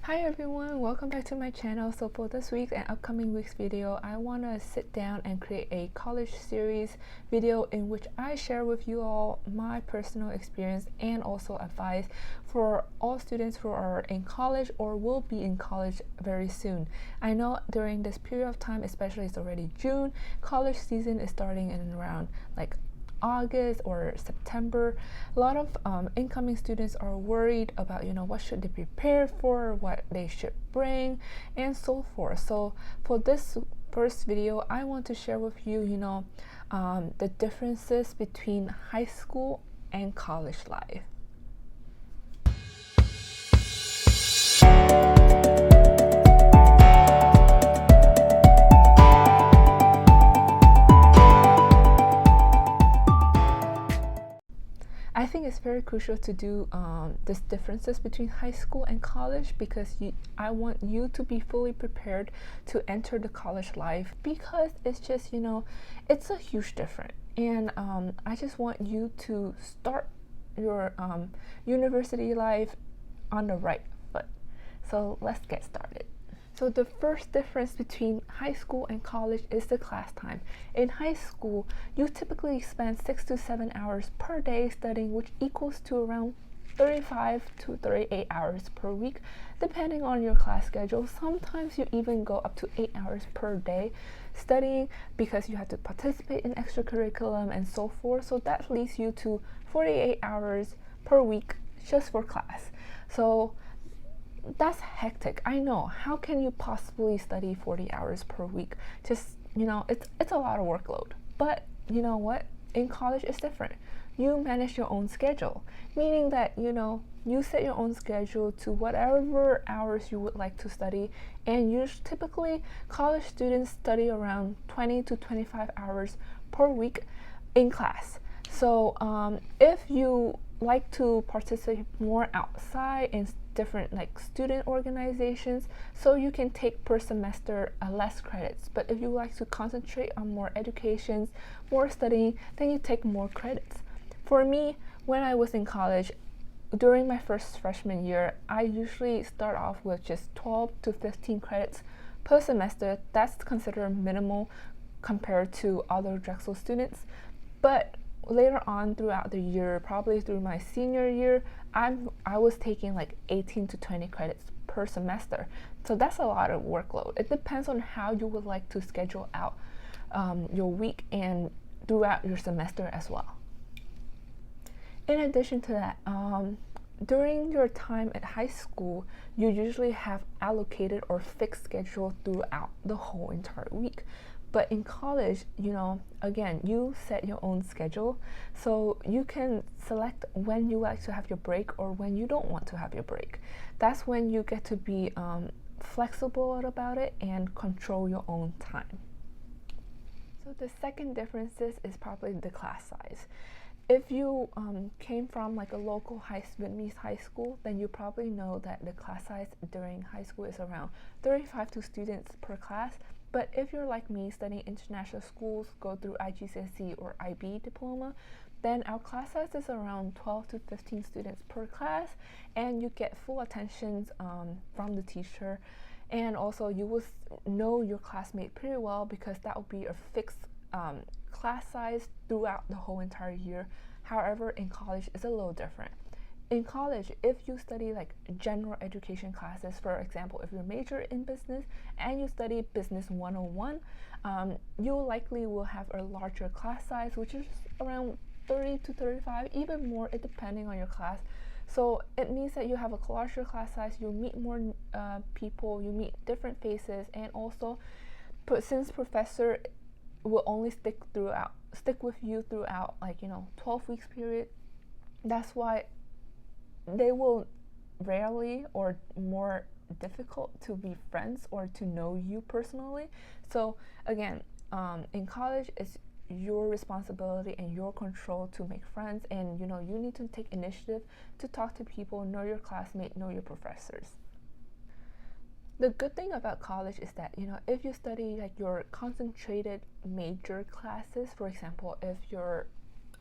Hi everyone, welcome back to my channel. So for this week's and upcoming week's video, I want to sit down and create a college series video in which I share with you all my personal experience and also advice for all students who are in college or will be in college very soon. I know during this period of time, especially it's already June, college season is starting in around like August or September. A lot of incoming students are worried about what should they prepare for, what they should bring, and so forth. So for this first video, I want to share with you the differences between high school and college life. I think it's very crucial to do these differences between high school and college because I want you to be fully prepared to enter the college life, because it's just it's a huge difference, and I just want you to start your university life on the right foot. So let's get started. So the first difference between high school and college is the class time. In high school, you typically spend 6 to 7 hours per day studying, which equals to around 35 to 38 hours per week, depending on your class schedule. Sometimes you even go up to 8 hours per day studying because you have to participate in extracurriculum and so forth. So that leads you to 48 hours per week just for class. So that's hectic. I know. How can you possibly study 40 hours per week? Just, it's a lot of workload. But you know what? In college, it's different. You manage your own schedule, meaning that, you set your own schedule to whatever hours you would like to study. And typically, college students study around 20 to 25 hours per week in class. So if you like to participate more outside in different student organizations, so you can take per semester less credits. But if you like to concentrate on more education, more studying, then you take more credits. For me, when I was in college, during my first freshman year, I usually start off with just 12 to 15 credits per semester. That's considered minimal compared to other Drexel students. But later on throughout the year, probably through my senior year, I was taking like 18 to 20 credits per semester. So that's a lot of workload. It depends on how you would like to schedule out your week and throughout your semester as well. In addition to that, during your time at high school, you usually have allocated or fixed schedule throughout the whole entire week. But in college, again, you set your own schedule, so you can select when you like to have your break or when you don't want to have your break. That's when you get to be flexible about it and control your own time. So the second difference is probably the class size. If you came from like a local Vietnamese high school, then you probably know that the class size during high school is around 35 to students per class. But if you're like me, studying international schools, go through IGCSE or IB diploma, then our class size is around 12 to 15 students per class, and you get full attention from the teacher. And also you will know your classmate pretty well because that will be a fixed class size throughout the whole entire year. However, in college, it's a little different. In college, if you study like general education classes, for example, if you're major in business and you study business 101, you likely will have a larger class size, which is around 30 to 35, even more, it depending on your class. So it means that you have a larger class size, you meet more people, you meet different faces, and also since professor will only stick with you throughout 12 weeks period, that's why they will rarely or more difficult to be friends or to know you personally. So again, in college, it's your responsibility and your control to make friends, and you need to take initiative to talk to people, know your classmates, know your professors. The good thing about college is that if you study like your concentrated major classes, for example, if you're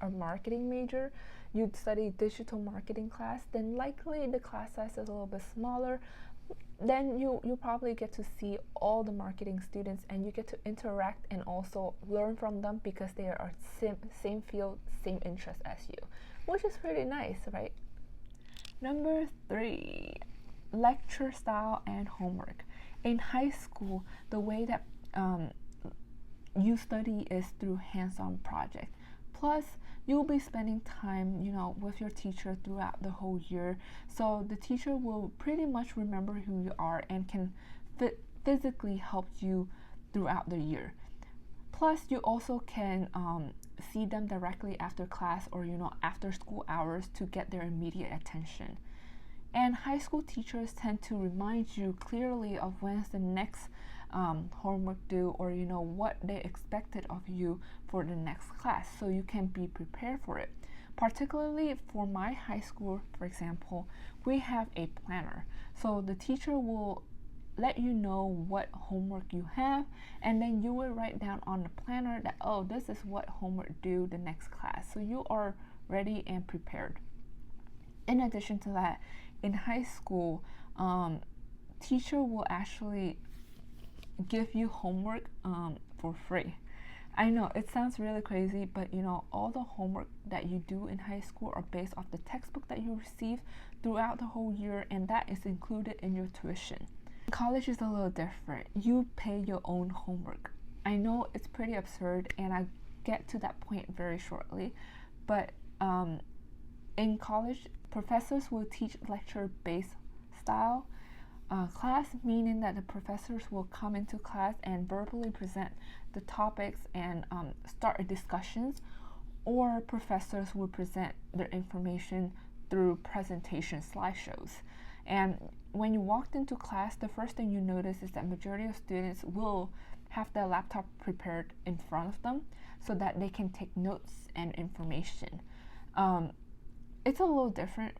a marketing major, you'd study digital marketing class, then likely the class size is a little bit smaller, then you probably get to see all the marketing students, and you get to interact and also learn from them because they are same field, same interest as you, which is pretty nice, right? Number 3, lecture style and homework. In high school, the way that you study is through hands-on project. Plus, you'll be spending time, with your teacher throughout the whole year. So the teacher will pretty much remember who you are and can physically help you throughout the year. Plus, you also can see them directly after class or after school hours to get their immediate attention. And high school teachers tend to remind you clearly of when's the next homework due, or what they expected of you for the next class, so you can be prepared for it. Particularly for my high school, for example, we have a planner. So the teacher will let you know what homework you have, and then you will write down on the planner that, oh, this is what homework due the next class, so you are ready and prepared. In addition to that, in high school, teacher will actually give you homework for free. I know it sounds really crazy, but all the homework that you do in high school are based off the textbook that you receive throughout the whole year, and that is included in your tuition. College is a little different. You pay your own homework. I know it's pretty absurd, and I'll get to that point very shortly, but in college, professors will teach lecture-based style class, meaning that the professors will come into class and verbally present the topics and start discussions, or professors will present their information through presentation slideshows. And when you walked into class, the first thing you notice is that majority of students will have their laptop prepared in front of them so that they can take notes and information. It's a little different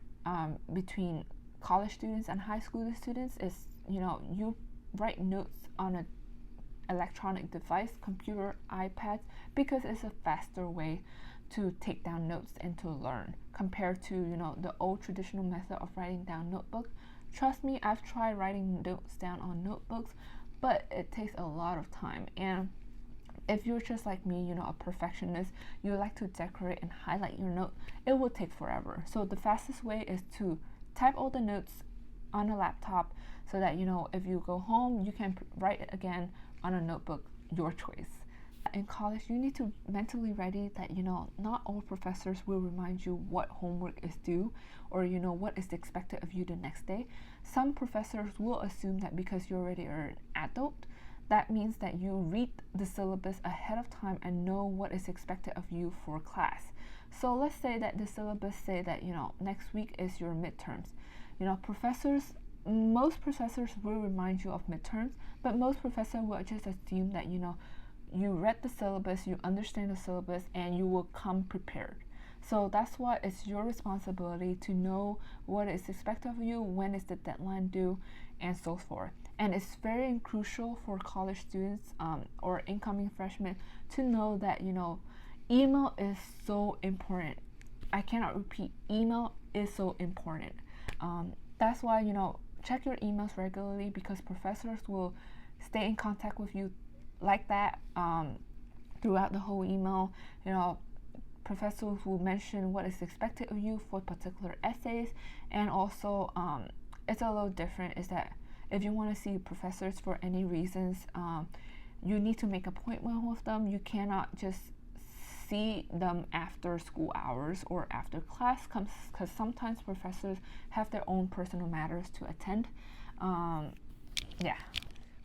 between college students and high school students. Is you write notes on an electronic device, computer, iPad, because it's a faster way to take down notes and to learn compared to the old traditional method of writing down notebook. Trust me, I've tried writing notes down on notebooks, but it takes a lot of time. And if you're just like me, a perfectionist, you like to decorate and highlight your note, it will take forever. So the fastest way is to type all the notes on a laptop so that if you go home, you can write it again on a notebook, your choice. In college, you need to mentally ready that not all professors will remind you what homework is due, or what is expected of you the next day. Some professors will assume that because you already are an adult, that means that you read the syllabus ahead of time and know what is expected of you for class. So let's say that the syllabus say that next week is your midterms. Most professors will remind you of midterms, but most professors will just assume that you read the syllabus, you understand the syllabus, and you will come prepared. So that's why it's your responsibility to know what is expected of you, when is the deadline due, and so forth. And it's very crucial for college students or incoming freshmen to know that email is so important. I cannot repeat, email is so important. That's why check your emails regularly, because professors will stay in contact with you like that throughout the whole email. Professors will mention what is expected of you for particular essays, and also it's a little different is that if you want to see professors for any reasons, you need to make an appointment with them. You cannot just see them after school hours or after class comes, because sometimes professors have their own personal matters to attend. Yeah.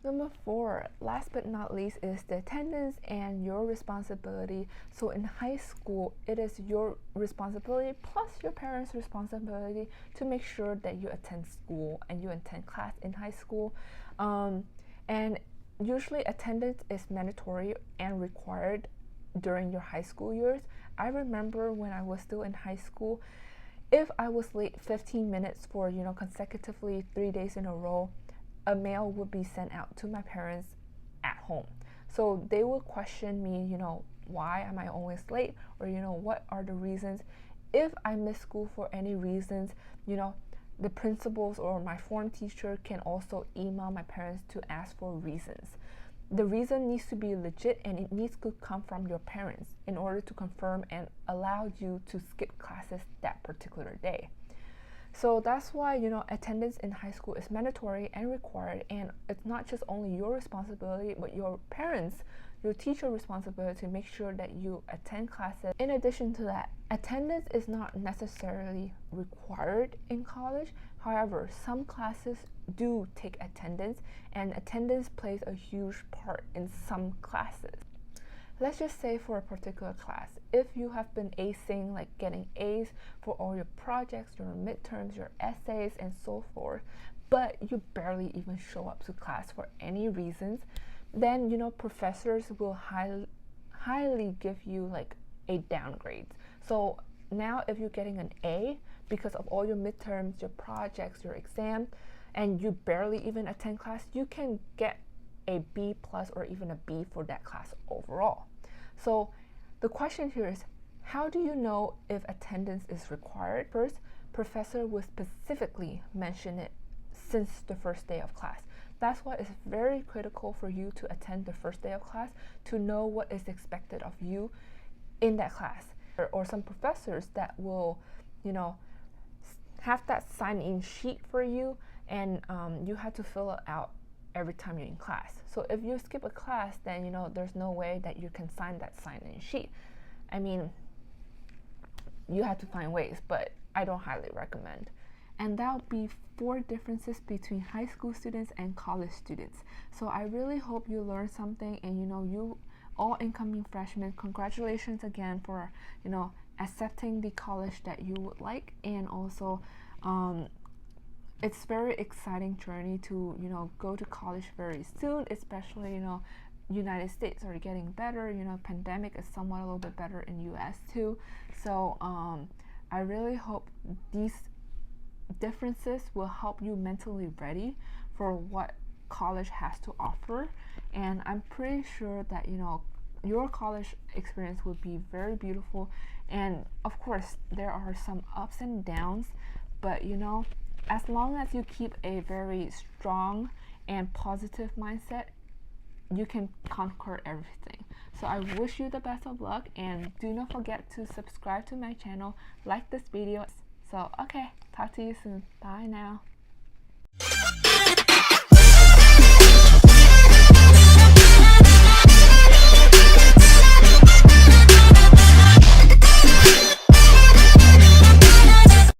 Number 4, last but not least, is the attendance and your responsibility. So in high school, it is your responsibility plus your parents' responsibility to make sure that you attend school and you attend class in high school. And usually attendance is mandatory and required during your high school years. I remember when I was still in high school, if I was late 15 minutes for consecutively 3 days in a row, a mail would be sent out to my parents at home. So they would question me, why am I always late, or what are the reasons. If I miss school for any reasons, the principals or my form teacher can also email my parents to ask for reasons. The reason needs to be legit and it needs to come from your parents in order to confirm and allow you to skip classes that particular day. So that's why, attendance in high school is mandatory and required, and it's not just only your responsibility, but your parents, your teacher responsibility to make sure that you attend classes. In addition to that, attendance is not necessarily required in college. However, some classes do take attendance, and attendance plays a huge part in some classes. Let's just say for a particular class, if you have been acing, like getting A's for all your projects, your midterms, your essays, and so forth, but you barely even show up to class for any reasons, then professors will highly give you like a downgrade. So now if you're getting an A because of all your midterms, your projects, your exam, and you barely even attend class, you can get a B plus or even a B for that class overall. So the question here is, how do you know if attendance is required? First, professor will specifically mention it since the first day of class. That's why it's very critical for you to attend the first day of class to know what is expected of you in that class. Or some professors that will, have that sign-in sheet for you, and you have to fill it out every time you're in class. So if you skip a class, then there's no way that you can sign that sign-in sheet. I mean, you have to find ways, but I don't highly recommend. And that would be 4 differences between high school students and college students. So I really hope you learned something, and you all incoming freshmen, congratulations again for accepting the college that you would like. And also it's very exciting journey to go to college very soon, especially United States are getting better. Pandemic is somewhat a little bit better in US too. So I really hope these differences will help you mentally ready for what college has to offer. And I'm pretty sure that your college experience would be very beautiful. And of course there are some ups and downs, but as long as you keep a very strong and positive mindset, you can conquer everything. So I wish you the best of luck, and do not forget to subscribe to my channel, like this video. So okay, talk to you soon. Bye now.